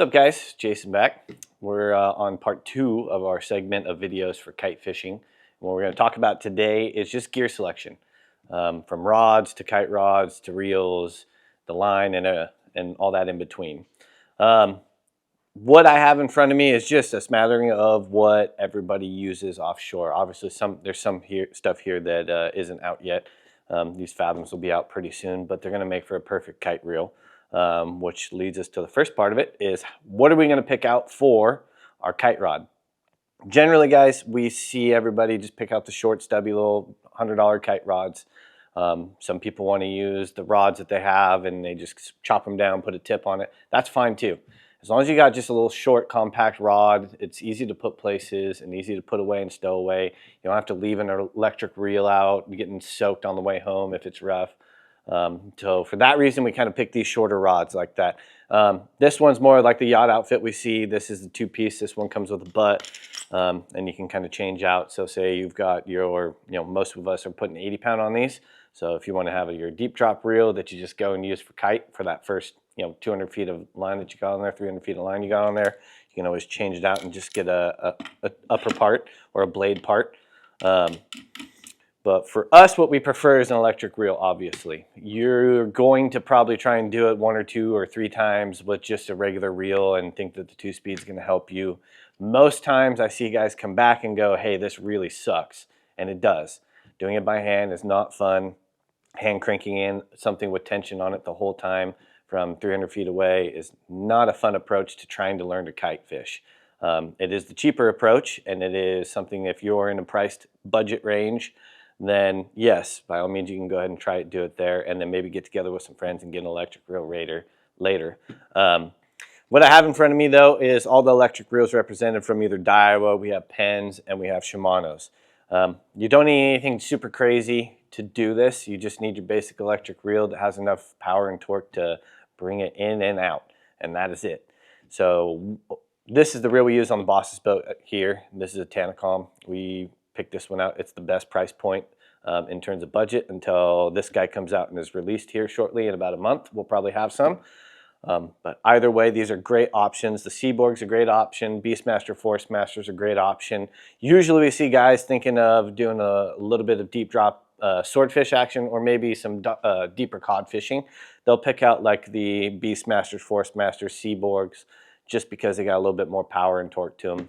What's up, guys? Jason back. We're on part 2 of our segment of videos for kite fishing. And what we're going to talk about today is just gear selection, from rods to kite rods to reels, the line, and all that in between. What I have in front of me is just a smattering of what everybody uses offshore. Obviously, there's some stuff here that isn't out yet. These fathoms will be out pretty soon, but they're going to make for a perfect kite reel. Which leads us to the first part of it is what are we going to pick out for our kite rod? Generally, guys, we see everybody just pick out the short, stubby little $100 kite rods. Some people want to use the rods that they have and they just chop them down, put a tip on it. That's fine too. As long as you got just a little short, compact rod, it's easy to put places and easy to put away and stow away. You don't have to leave an electric reel out, getting soaked on the way home if it's rough. So for that reason, we kind of pick these shorter rods like that. This one's more like the yacht outfit we see. This is the 2-piece. This one comes with a butt, and you can kind of change out. So say you've got your, most of us are putting 80 pound on these. So if you want to have your deep drop reel that you just go and use for kite for that first, 200 feet of line that you got on there, 300 feet of line you got on there, you can always change it out and just get a upper part or a blade part. But for us, what we prefer is an electric reel, obviously. You're going to probably try and do it 1 or 2 or 3 times with just a regular reel and think that the 2-speed is going to help you. Most times I see guys come back and go, hey, this really sucks. And it does. Doing it by hand is not fun. Hand cranking in something with tension on it the whole time from 300 feet away is not a fun approach to trying to learn to kite fish. It is the cheaper approach, and it is something if you're in a priced budget range, then yes, by all means, you can go ahead and try it, do it there, and then maybe get together with some friends and get an electric reel later. What I have in front of me, though, is all the electric reels represented from either Daiwa, we have Penns, and we have Shimano's. You don't need anything super crazy to do this. You just need your basic electric reel that has enough power and torque to bring it in and out, and that is it. So this is the reel we use on the boss's boat here. This is a Tanacom. We picked this one out. It's the best price point in terms of budget until this guy comes out and is released here shortly in about a month. We'll probably have some. But either way, these are great options. The Seaborg's a great option. Beastmaster, Forestmaster's a great option. Usually we see guys thinking of doing a little bit of deep drop swordfish action or maybe some deeper cod fishing. They'll pick out like the Beastmasters, Forestmasters, Seaborgs just because they got a little bit more power and torque to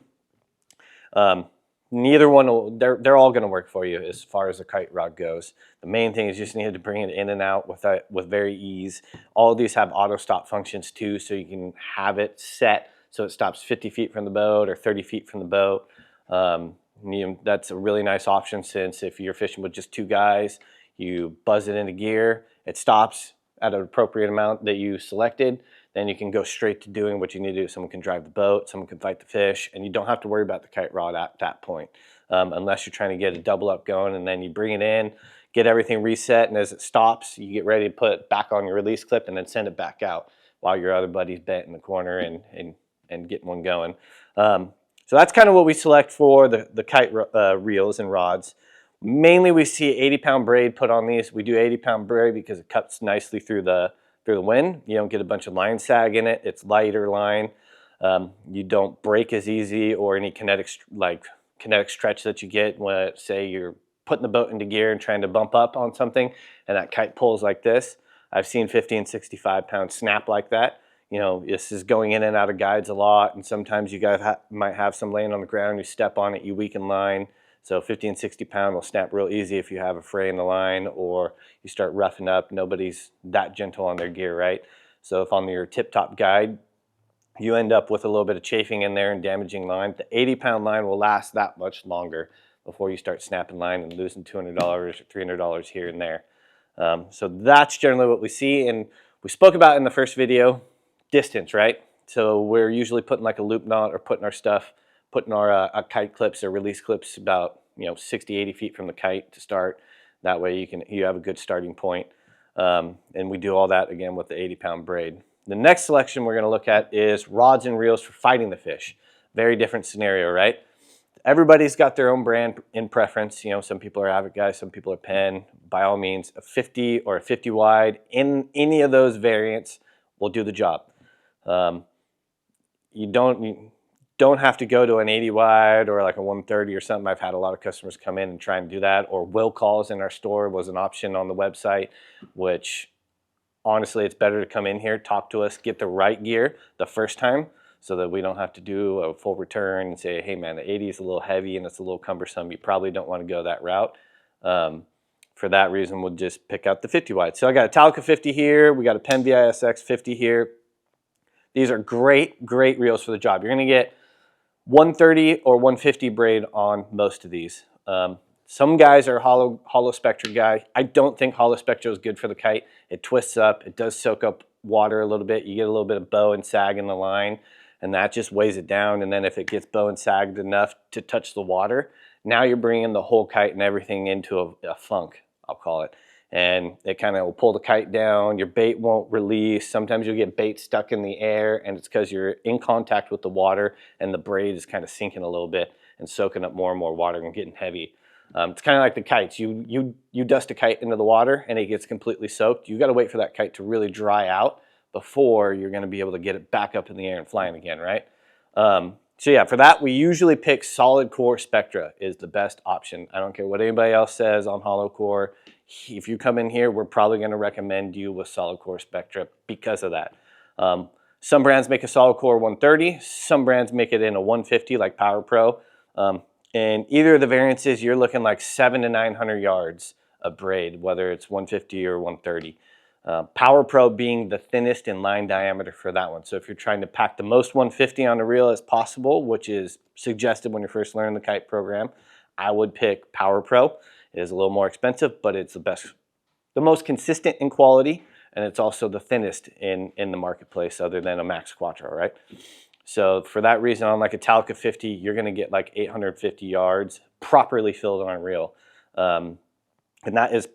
them. Neither one will, they're all going to work for you as far as the kite rod goes. The main thing is you just need to bring it in and out with very ease. All of these have auto stop functions too, so you can have it set so it stops 50 feet from the boat or 30 feet from the boat. That's a really nice option, since if you're fishing with just 2 guys, you buzz it into gear, it stops at an appropriate amount that you selected, then you can go straight to doing what you need to do. Someone can drive the boat, someone can fight the fish, and you don't have to worry about the kite rod at that point, unless you're trying to get a double up going, and then you bring it in, get everything reset, and as it stops, you get ready to put it back on your release clip and then send it back out while your other buddy's bent in the corner and getting one going. So that's kind of what we select for the kite reels and rods. Mainly we see 80 pound braid put on these. We do 80 pound braid because it cuts nicely through the wind. You don't get a bunch of line sag in it. It's lighter line. You don't break as easy or any kinetic stretch that you get when, say, you're putting the boat into gear and trying to bump up on something and that kite pulls like this. I've seen 50 and 65 pound snap like that. This is going in and out of guides a lot, and sometimes you guys might have some laying on the ground, you step on it, you weaken line. So 50 and 60 pound will snap real easy if you have a fray in the line or you start roughing up. Nobody's that gentle on their gear, right? So if on your tip-top guide, you end up with a little bit of chafing in there and damaging line, the 80 pound line will last that much longer before you start snapping line and losing $200 or $300 here and there. So that's generally what we see. And we spoke about in the first video, distance, right? So we're usually putting like a loop knot or putting our kite clips or release clips about 60, 80 feet from the kite to start. That way you have a good starting point. And we do all that again with the 80 pound braid. The next selection we're going to look at is rods and reels for fighting the fish. Very different scenario, right? Everybody's got their own brand in preference. Some people are Avid guys, some people are Penn. By all means, a 50 or a 50 wide in any of those variants will do the job. you don't have to go to an 80 wide or like a 130 or something. I've had a lot of customers come in and try and do that, or will calls in our store was an option on the website, which honestly, it's better to come in here, talk to us, get the right gear the first time so that we don't have to do a full return and say, hey man, the 80 is a little heavy and it's a little cumbersome. You probably don't want to go that route. For that reason, we'll just pick out the 50 wide. So I got a Talica 50 here. We got a Penn VISX 50 here. These are great, great reels for the job. You're going to get 130 or 150 braid on most of these. Some guys are hollow spectra guy. I don't think hollow spectra is good for the kite. It twists up. It does soak up water a little bit. You get a little bit of bow and sag in the line, and that just weighs it down. And then if it gets bow and sagged enough to touch the water, now you're bringing the whole kite and everything into a funk, I'll call it. And it kind of will pull the kite down. Your bait won't release. Sometimes you'll get bait stuck in the air, and it's because you're in contact with the water and the braid is kind of sinking a little bit and soaking up more and more water and getting heavy. It's kind of like the kites. You dust a kite into the water and it gets completely soaked. You got to wait for that kite to really dry out before you're going to be able to get it back up in the air and flying again, right? So yeah, for that, we usually pick solid core spectra is the best option. I don't care what anybody else says on hollow core. If you come in here, we're probably going to recommend you with solid core spectra because of that. Some brands make a solid core 130. Some brands make it in a 150 like Power Pro. And either of the variances, you're looking like 700 to 900 yards of braid, whether it's 150 or 130. Power Pro being the thinnest in line diameter for that one. So if you're trying to pack the most 150 on a reel as possible, which is suggested when you're first learning the kite program, I would pick Power Pro. It is a little more expensive, but it's the most consistent in quality, and it's also the thinnest in the marketplace other than a Max Quattro, right? So for that reason, on like a Talica 50, you're going to get like 850 yards properly filled on a reel. And that is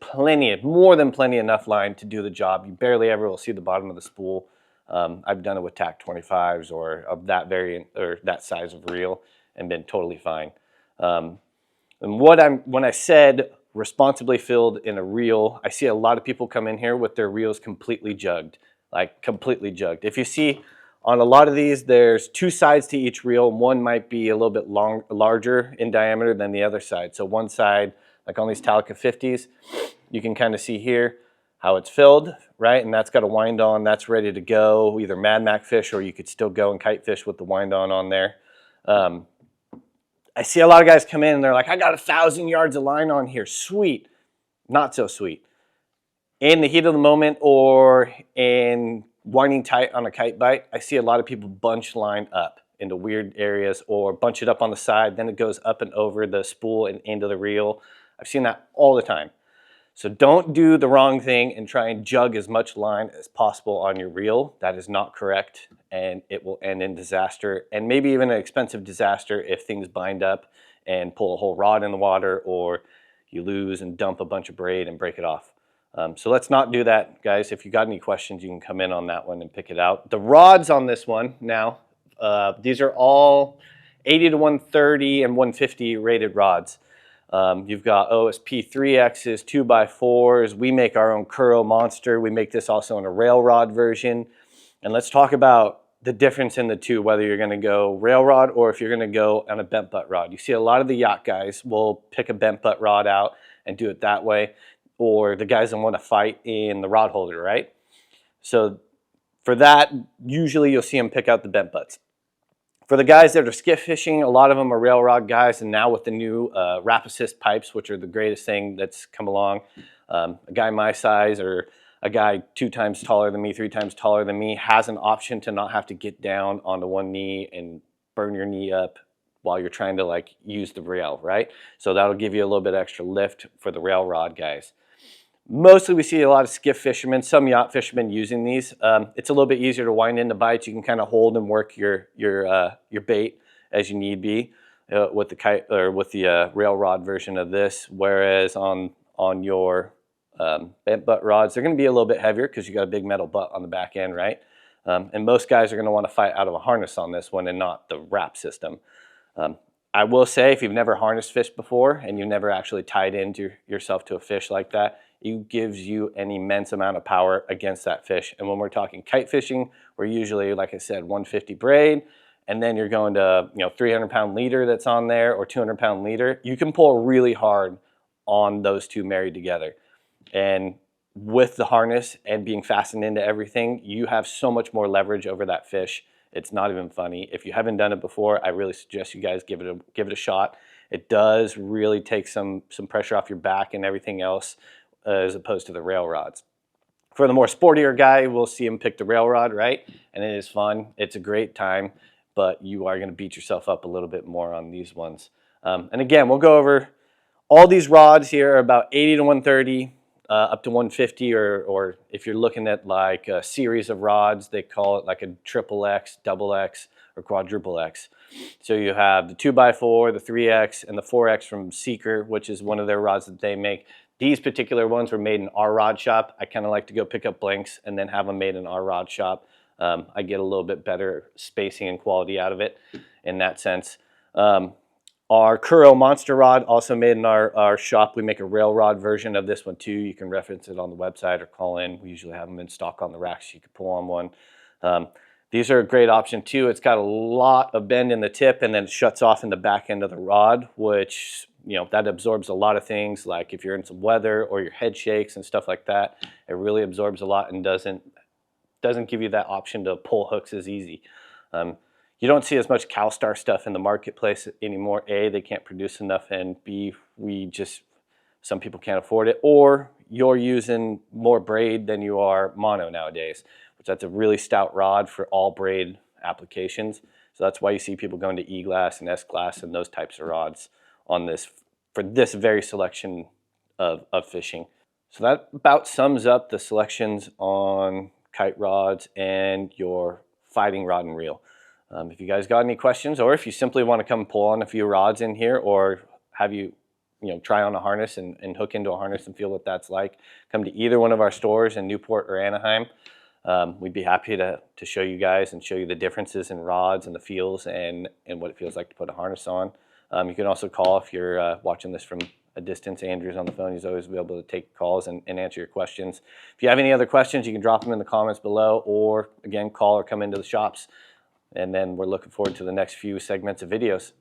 more than plenty enough line to do the job. You barely ever will see the bottom of the spool. I've done it with TAC 25s or of that variant or that size of reel and been totally fine. And when I said responsibly filled in a reel, I see a lot of people come in here with their reels completely jugged, like completely jugged. If you see on a lot of these, there's two sides to each reel. One might be a little bit larger in diameter than the other side. So one side, like on these Talica 50s, you can kind of see here how it's filled, right? And that's got a wind on, that's ready to go, either Mad Mac fish or you could still go and kite fish with the wind on there. I see a lot of guys come in and they're like, I got 1,000 yards of line on here, sweet. Not so sweet. In the heat of the moment or in winding tight on a kite bite, I see a lot of people bunch line up into weird areas or bunch it up on the side, then it goes up and over the spool and into the reel. I've seen that all the time. So don't do the wrong thing and try and jug as much line as possible on your reel. That is not correct, and it will end in disaster, and maybe even an expensive disaster if things bind up and pull a whole rod in the water, or you lose and dump a bunch of braid and break it off. So let's not do that, guys. If you got any questions, you can come in on that one and pick it out. The rods on this one now, these are all 80 to 130 and 150 rated rods. You've got OSP 3Xs, 2x4s. We make our own Kuro Monster. We make this also in a rail rod version. And let's talk about the difference in the two, whether you're going to go rail rod or if you're going to go on a bent butt rod. You see a lot of the yacht guys will pick a bent butt rod out and do it that way, or the guys that want to fight in the rod holder, right? So for that, usually you'll see them pick out the bent butts. For the guys that are skiff fishing, a lot of them are rail rod guys, and now with the new wrap assist pipes, which are the greatest thing that's come along, a guy my size or a guy 2 times taller than me, 3 times taller than me has an option to not have to get down onto one knee and burn your knee up while you're trying to like use the rail, right? So that'll give you a little bit extra lift for the rail rod guys. Mostly we see a lot of skiff fishermen, some yacht fishermen using these. It's a little bit easier to wind into bites. You can kind of hold and work your bait as you need be with the kite or with the rail rod version of this. Whereas on your bent butt rods, they're going to be a little bit heavier because you got a big metal butt on the back end, right? And most guys are going to want to fight out of a harness on this one and not the wrap system. I will say, if you've never harness fished before and you've never actually tied into yourself to a fish like that, it gives you an immense amount of power against that fish. And when we're talking kite fishing, we're usually, like I said, 150 braid, and then you're going to 300-pound leader that's on there or 200-pound leader, you can pull really hard on those two married together. And with the harness and being fastened into everything, you have so much more leverage over that fish. It's not even funny. If you haven't done it before, I really suggest you guys give it a shot. It does really take some pressure off your back and everything else, as opposed to the rail rods. For the more sportier guy, we'll see him pick the rail rod, right? And it is fun. It's a great time, but you are going to beat yourself up a little bit more on these ones. And again, we'll go over all these rods here are about 80 to 130, up to 150, or if you're looking at like a series of rods, they call it like a triple X, double X, or quadruple X. So you have the 2x4, the 3X, and the 4X from Seeker, which is one of their rods that they make. These particular ones were made in our rod shop. I kind of like to go pick up blanks and then have them made in our rod shop. I get a little bit better spacing and quality out of it in that sense. Our Kuro Monster Rod, also made in our shop. We make a rail rod version of this one too. You can reference it on the website or call in. We usually have them in stock on the racks. You can pull on one. These are a great option too. It's got a lot of bend in the tip and then it shuts off in the back end of the rod, which that absorbs a lot of things, like if you're in some weather or your head shakes and stuff like that. It really absorbs a lot and doesn't give you that option to pull hooks as easy. You don't see as much CalStar stuff in the marketplace anymore. A, they can't produce enough, and B, some people can't afford it, or you're using more braid than you are mono nowadays, which that's a really stout rod for all braid applications. So that's why you see people going to E-glass and S-glass and those types of rods on this, for this very selection of fishing. So that about sums up the selections on kite rods and your fighting rod and reel. If you guys got any questions, or if you simply want to come pull on a few rods in here, or have you try on a harness and hook into a harness and feel what that's like, come to either one of our stores in Newport or Anaheim. We'd be happy to show you guys and show you the differences in rods and the feels and what it feels like to put a harness on. You can also call if you're watching this from a distance. Andrew's on the phone. He's always able to take calls and answer your questions. If you have any other questions, you can drop them in the comments below, or again, call or come into the shops. And then we're looking forward to the next few segments of videos.